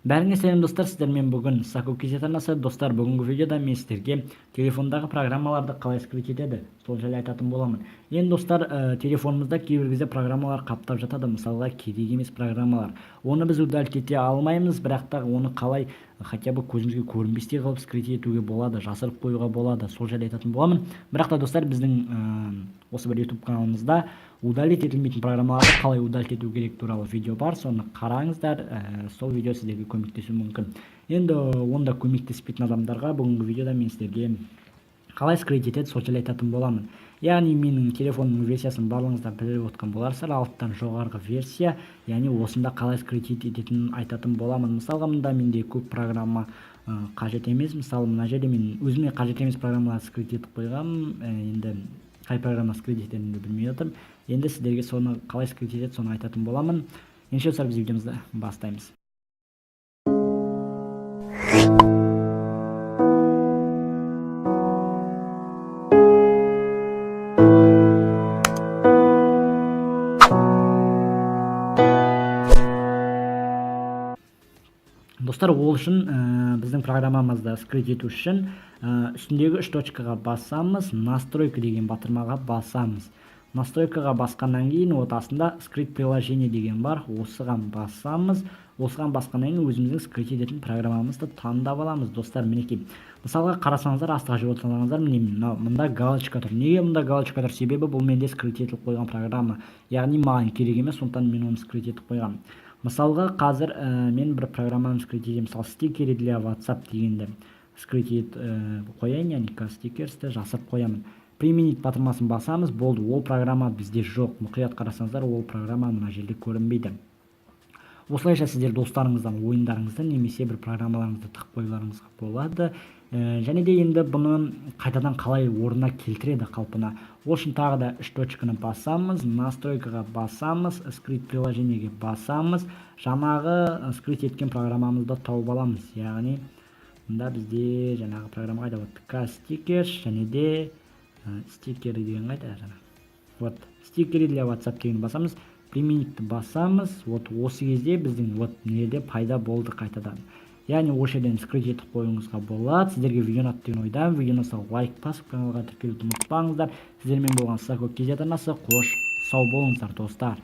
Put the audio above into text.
Бәріңе сәлем достар, сіздермен бүгін Саку кезет арнасы. Достар, бүгінгі видеода мен сіздерге телефондағы программаларды қалай скрит етеді, сол жайлы айтатын боламын. Енді достар, телефонымызда кейбір кезде программалар қаптап жатады, мысалға керек емес программалар. Оны біз удалить ете алмаймыз, бірақ та оны қалай хотя бы көзімізге көрінбестей қылып скрит етуге болады, жасырып қоюға болады, сол жайлы айтатын боламын. Бірақ та достар, біздің осы бір YouTube каналымызда удалить етілмейтін программаларды қалай удалить ету керек туралы видео бар, соны қараңыздар, сол видео сіздерге көмектесуі мүмкін. Енді онда көмектеспейтін адамдарға бүгінгі видеода мен сіздерге қалай скрит етеді, сол жайлы айтатын боламын. Яғни менің телефонымның версиясын барлығыңыздар біліп отқан боларсыздар, алттан жоғарғы версия, яғни осында қалай скрит ететінін айтатын боламын. Мысалға мында менде көп программа қажет емес. Мысалы мына жерде мен өзіме қажет емес программаларды скрит етіп қойғам, енді қай программа скрит ететінімді білмей отырмын. Енді сіздерге соны қалай скрит етеді, соны айтатын боламын. Ендеше достар, біз видеомызды бастаймыз. Достар, ол үшін біздің программамызды скрит ету үшін үстіндегі 3 точкаға басамыз, настройка деген батырмаға басамыз. Настройкаға басқаннан кейін ортасында скрит приложение деген бар, осыған басамыз. Осыған басқаннан кейін өзіміздің скрит ететін программамызды таңдап аламыз. Достар, мінекей, мысалға қарасаңыздар, астыға жүріп отырсаңыздар, мында галочка тұр. Неге мында галочка тұр? Себебі бұл менде скрит етіліп қойған программа, яғни маған керек емес, сондықтан мен оны скрит етіп қойғам. Мысалға қазір мен бір программаны скрит етемін. Мысалы, стикері для WhatsApp дегенді скрит етіп қояйын, яғни стикерсті жасырып қоямын. Применить батырмасын басамыз, болды, ол программа бізде жоқ. Мұқият қарасаңыздар, ол программа мына жерде көрінбейді. Осылайша сіздер достарыңыздан ойындарыңызды немесе бір программаларыңызды тығып қоюларыңызға болады. Және де енді бұны қайтадан қалай орнына келтіреді қалпына. Ол үшін тағы да 3 точканы басамыз, настройкаға басамыз, скрит приложениеге басамыз, жаңағы скрит еткен программамызды тауып аламыз. Яғни мында бізде жаңағы программа қайда? Вот стикер, және де стикері деген қайда жаңа. Вот стикері для WhatsApp деген басамыз, применитті басамыз. Вот осы кезде біздің вот неде пайда болды қайтадан. Яғни осы жерден скрит етіп қоюыңызға болады. Сіздерге видео ұнады деген ойдамын. Видеоны салып лайк басып, каналға тіркелуді ұмытпаңыздар. Сіздермен болған Саку кезет арнасы. Қош сау болыңыздар достар.